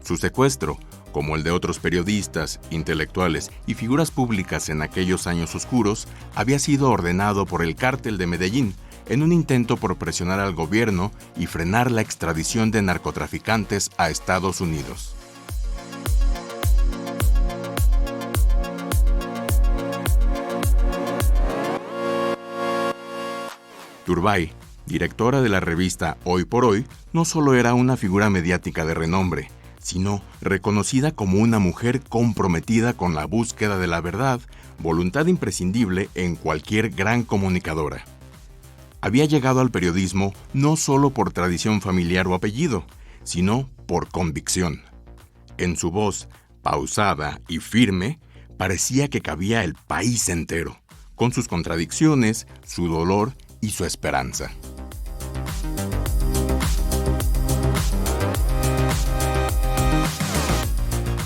Su secuestro, como el de otros periodistas, intelectuales y figuras públicas en aquellos años oscuros, había sido ordenado por el Cártel de Medellín en un intento por presionar al gobierno y frenar la extradición de narcotraficantes a Estados Unidos. Turbay, directora de la revista Hoy por Hoy, no solo era una figura mediática de renombre, sino reconocida como una mujer comprometida con la búsqueda de la verdad, voluntad imprescindible en cualquier gran comunicadora. Había llegado al periodismo no solo por tradición familiar o apellido, sino por convicción. En su voz, pausada y firme, parecía que cabía el país entero, con sus contradicciones, su dolor y su esperanza.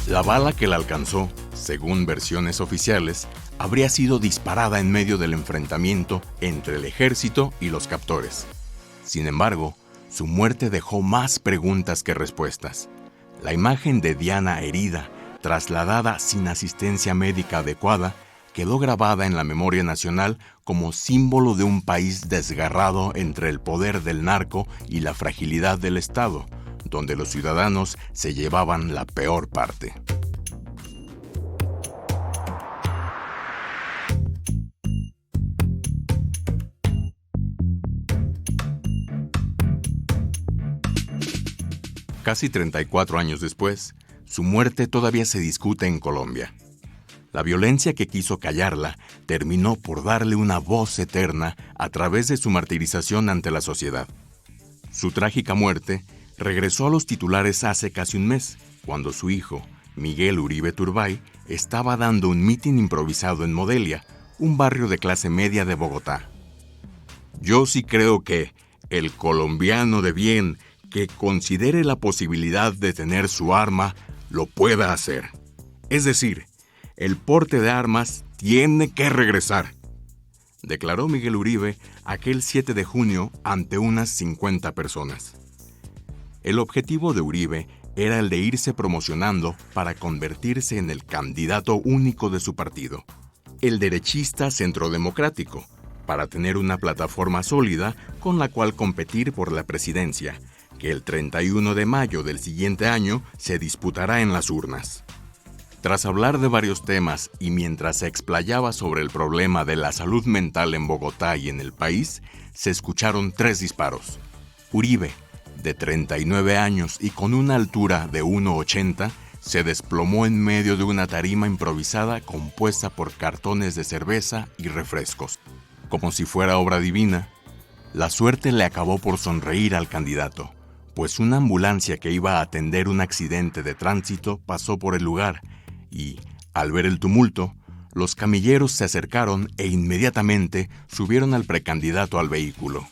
La bala que la alcanzó, según versiones oficiales, habría sido disparada en medio del enfrentamiento entre el ejército y los captores. Sin embargo, su muerte dejó más preguntas que respuestas. La imagen de Diana herida, trasladada sin asistencia médica adecuada, quedó grabada en la memoria nacional como símbolo de un país desgarrado entre el poder del narco y la fragilidad del Estado, donde los ciudadanos se llevaban la peor parte. Casi 34 años después, su muerte todavía se discute en Colombia. La violencia que quiso callarla terminó por darle una voz eterna a través de su martirización ante la sociedad. Su trágica muerte regresó a los titulares hace casi un mes, cuando su hijo, Miguel Uribe Turbay, estaba dando un mitin improvisado en Modelia, un barrio de clase media de Bogotá. Yo sí creo que el colombiano de bien que considere la posibilidad de tener su arma lo pueda hacer. Es decir, el porte de armas tiene que regresar. declaró Miguel Uribe aquel 7 de junio ante unas 50 personas. El objetivo de Uribe era el de irse promocionando para convertirse en el candidato único de su partido, el derechista Centro Democrático, para tener una plataforma sólida con la cual competir por la presidencia, que el 31 de mayo del siguiente año se disputará en las urnas. Tras hablar de varios temas y mientras se explayaba sobre el problema de la salud mental en Bogotá y en el país, se escucharon 3 disparos. Uribe, de 39 años y con una altura de 1,80, se desplomó en medio de una tarima improvisada compuesta por cartones de cerveza y refrescos. Como si fuera obra divina, la suerte le acabó por sonreír al candidato, pues una ambulancia que iba a atender un accidente de tránsito pasó por el lugar y, al ver el tumulto, los camilleros se acercaron e inmediatamente subieron al precandidato al vehículo.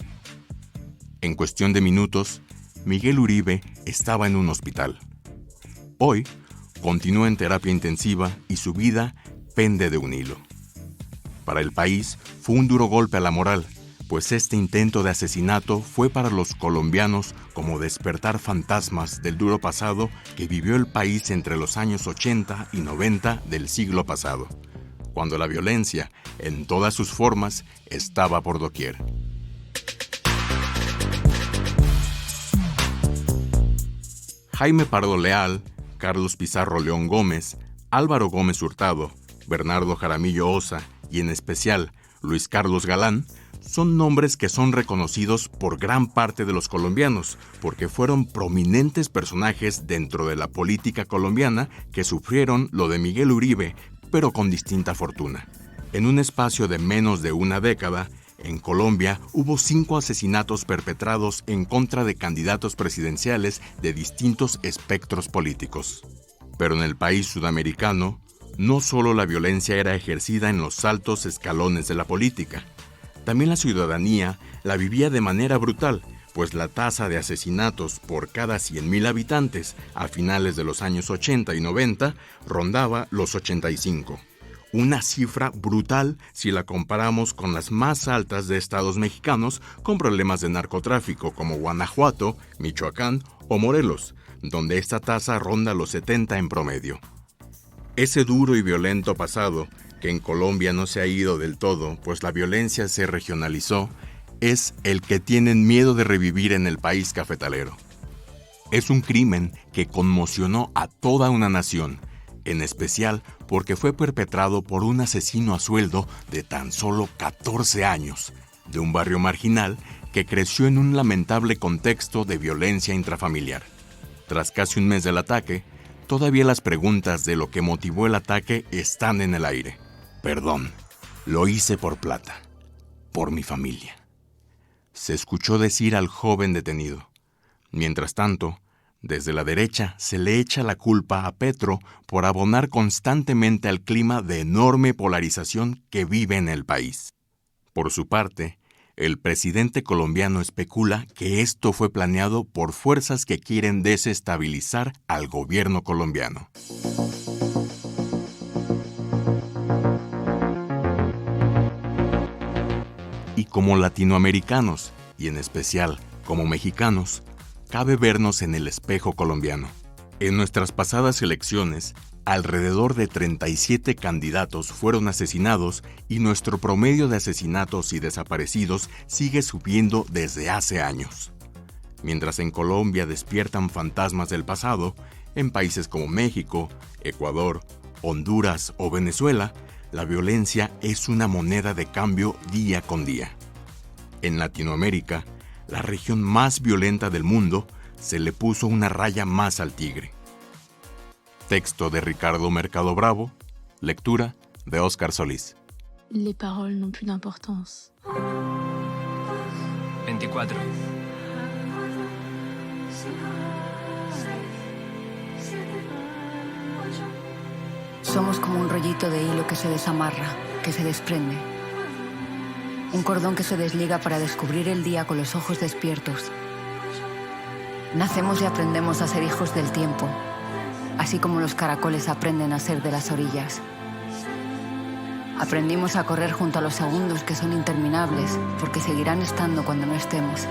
En cuestión de minutos, Miguel Uribe estaba en un hospital. Hoy, continúa en terapia intensiva y su vida pende de un hilo. Para el país fue un duro golpe a la moral, pues este intento de asesinato fue para los colombianos como despertar fantasmas del duro pasado que vivió el país entre los años 80 y 90 del siglo pasado, cuando la violencia, en todas sus formas, estaba por doquier. Jaime Pardo Leal, Carlos Pizarro León Gómez, Álvaro Gómez Hurtado, Bernardo Jaramillo Osa y en especial Luis Carlos Galán son nombres que son reconocidos por gran parte de los colombianos porque fueron prominentes personajes dentro de la política colombiana que sufrieron lo de Miguel Uribe, pero con distinta fortuna. En un espacio de menos de una década, en Colombia hubo 5 asesinatos perpetrados en contra de candidatos presidenciales de distintos espectros políticos. Pero en el país sudamericano, no solo la violencia era ejercida en los altos escalones de la política, también la ciudadanía la vivía de manera brutal, pues la tasa de asesinatos por cada 100.000 habitantes a finales de los años 80 y 90 rondaba los 85. Una cifra brutal si la comparamos con las más altas de estados mexicanos con problemas de narcotráfico como Guanajuato, Michoacán o Morelos, donde esta tasa ronda los 70 en promedio. Ese duro y violento pasado, que en Colombia no se ha ido del todo, pues la violencia se regionalizó, es el que tienen miedo de revivir en el país cafetalero. Es un crimen que conmocionó a toda una nación, en especial porque fue perpetrado por un asesino a sueldo de tan solo 14 años, de un barrio marginal que creció en un lamentable contexto de violencia intrafamiliar. Tras casi un mes del ataque, todavía las preguntas de lo que motivó el ataque están en el aire. Perdón, lo hice por plata, por mi familia, se escuchó decir al joven detenido. Mientras tanto, desde la derecha se le echa la culpa a Petro por abonar constantemente al clima de enorme polarización que vive en el país. Por su parte, el presidente colombiano especula que esto fue planeado por fuerzas que quieren desestabilizar al gobierno colombiano. Y como latinoamericanos, y en especial como mexicanos, cabe vernos en el espejo colombiano. En nuestras pasadas elecciones, alrededor de 37 candidatos fueron asesinados y nuestro promedio de asesinatos y desaparecidos sigue subiendo desde hace años. Mientras en Colombia despiertan fantasmas del pasado, en países como México, Ecuador, Honduras o Venezuela, la violencia es una moneda de cambio día con día. En Latinoamérica, la región más violenta del mundo, se le puso una raya más al tigre. Texto de Ricardo Mercado Bravo, lectura de Óscar Solís. Les paroles n'ont plus d'importance. 24. Somos como un rollito de hilo que se desamarra, que se desprende. Un cordón que se desliga para descubrir el día con los ojos despiertos. Nacemos y aprendemos a ser hijos del tiempo, así como los caracoles aprenden a ser de las orillas. Aprendimos a correr junto a los segundos que son interminables, porque seguirán estando cuando no estemos.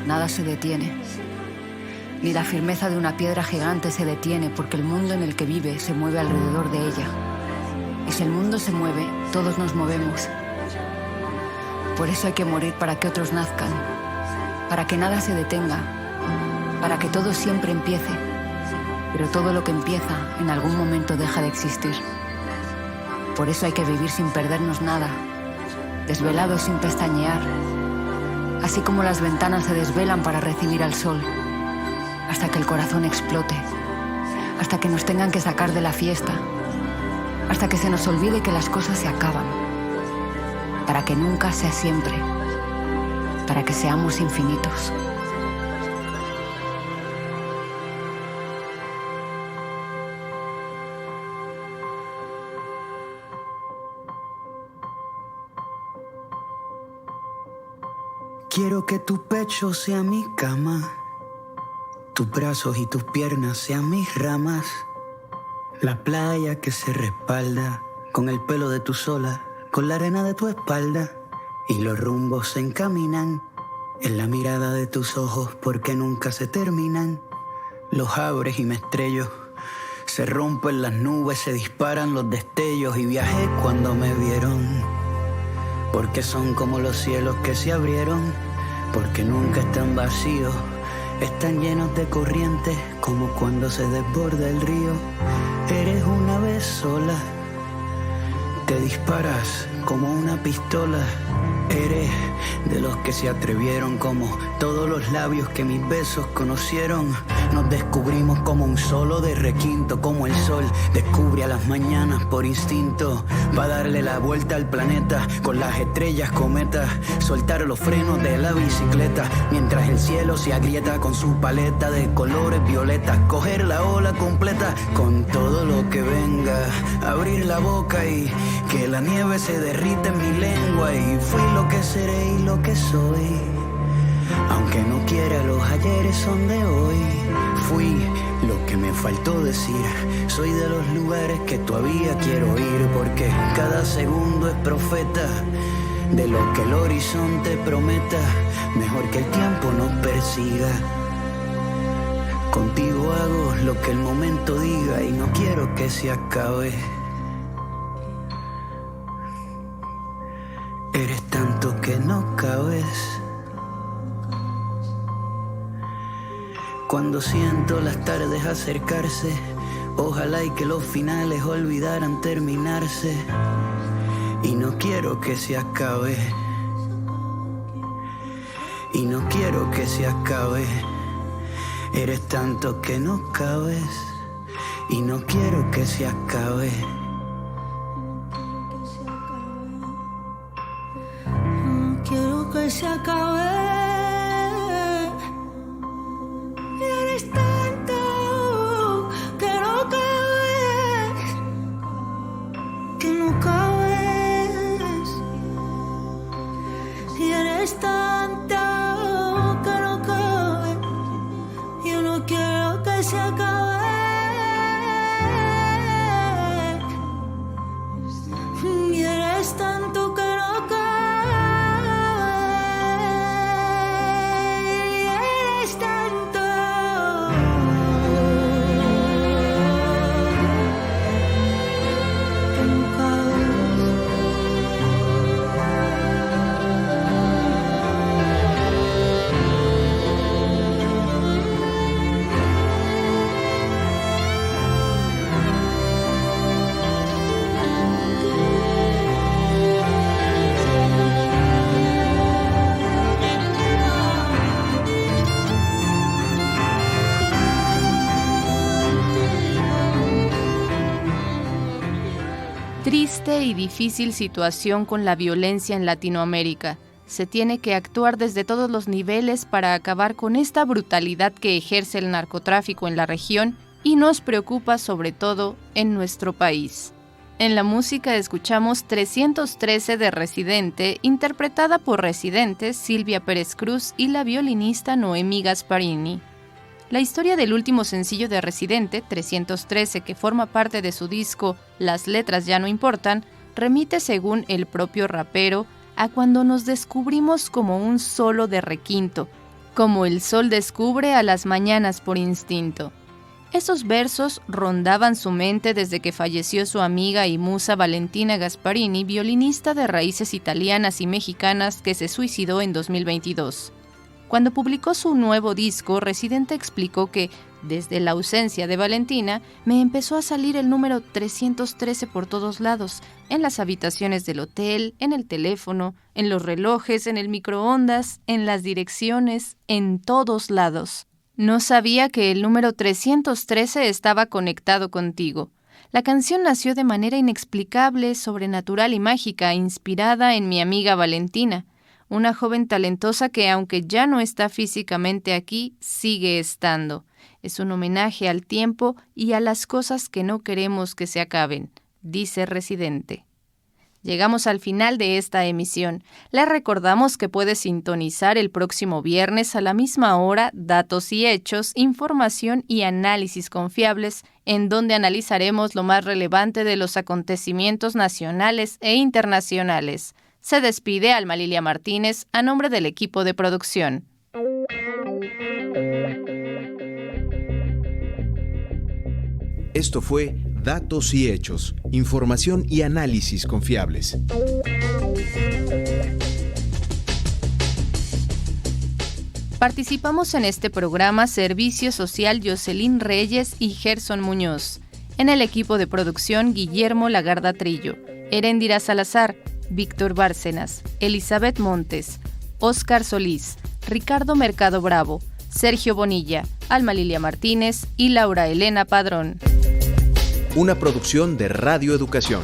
Nada se detiene. Ni la firmeza de una piedra gigante se detiene, porque el mundo en el que vive se mueve alrededor de ella. Y si el mundo se mueve, todos nos movemos. Por eso hay que morir para que otros nazcan, para que nada se detenga, para que todo siempre empiece. Pero todo lo que empieza en algún momento deja de existir. Por eso hay que vivir sin perdernos nada, desvelados sin pestañear, así como las ventanas se desvelan para recibir al sol, hasta que el corazón explote, hasta que nos tengan que sacar de la fiesta, hasta que se nos olvide que las cosas se acaban, para que nunca sea siempre, para que seamos infinitos. Quiero que tu pecho sea mi cama, tus brazos y tus piernas sean mis ramas, la playa que se respalda con el pelo de tu sola, con la arena de tu espalda, y los rumbos se encaminan en la mirada de tus ojos porque nunca se terminan. Los abres y me estrello, se rompen las nubes, se disparan los destellos, y viajé cuando me vieron, porque son como los cielos que se abrieron, porque nunca están vacíos, están llenos de corrientes, como cuando se desborda el río. Eres una vez sola, te disparas como una pistola. Eres de los que se atrevieron, como todos los labios que mis besos conocieron. Nos descubrimos como un solo de requinto, como el sol descubre a las mañanas por instinto, va darle la vuelta al planeta con las estrellas cometas, soltar los frenos de la bicicleta mientras el cielo se agrieta con su paleta de colores violetas, coger la ola completa con todo lo que venga, abrir la boca y que la nieve se derrita en mi lengua, y fui lo que seré y lo que soy, aunque no quiera los ayeres son de hoy. Fui lo que me faltó decir, soy de los lugares que todavía quiero ir, porque cada segundo es profeta de lo que el horizonte prometa, mejor que el tiempo nos persiga. Contigo hago lo que el momento diga y no quiero que se acabe. Eres tanto que no cabes. Cuando siento las tardes acercarse, ojalá y que los finales olvidaran terminarse, y no quiero que se acabe, y no quiero que se acabe. Eres tanto que no cabes, y no quiero que se acabe. No quiero que se acabe. Eres tanto que no cabes, que no cabes. Y eres tanto que no cabes. Yo no quiero que se acabe. Y eres tanto que no cabes. Y eres tanto. Triste y difícil situación con la violencia en Latinoamérica. Se tiene que actuar desde todos los niveles para acabar con esta brutalidad que ejerce el narcotráfico en la región y nos preocupa sobre todo en nuestro país. En la música escuchamos 313 de Residente, interpretada por Residentes Silvia Pérez Cruz y la violinista Noemi Gasparini. La historia del último sencillo de Residente, 313, que forma parte de su disco Las letras ya no importan, remite, según el propio rapero, a cuando nos descubrimos como un solo de requinto, como el sol descubre a las mañanas por instinto. Esos versos rondaban su mente desde que falleció su amiga y musa Valentina Gasparini, violinista de raíces italianas y mexicanas que se suicidó en 2022. Cuando publicó su nuevo disco, Residente explicó que, desde la ausencia de Valentina, me empezó a salir el número 313 por todos lados, en las habitaciones del hotel, en el teléfono, en los relojes, en el microondas, en las direcciones, en todos lados. No sabía que el número 313 estaba conectado contigo. La canción nació de manera inexplicable, sobrenatural y mágica, inspirada en mi amiga Valentina, una joven talentosa que, aunque ya no está físicamente aquí, sigue estando. Es un homenaje al tiempo y a las cosas que no queremos que se acaben, dice Residente. Llegamos al final de esta emisión. Le recordamos que puede sintonizar el próximo viernes a la misma hora Datos y Hechos, información y análisis confiables, en donde analizaremos lo más relevante de los acontecimientos nacionales e internacionales. Se despide Alma Lilia Martínez a nombre del equipo de producción. Esto fue Datos y Hechos, información y análisis confiables. Participamos en este programa Servicio Social Jocelyn Reyes y Gerson Muñoz. En el equipo de producción Guillermo Lagarda Trillo, Heréndira Salazar, Víctor Bárcenas, Elizabeth Montes, Óscar Solís, Ricardo Mercado Bravo, Sergio Bonilla, Alma Lilia Martínez y Laura Elena Padrón. Una producción de Radio Educación.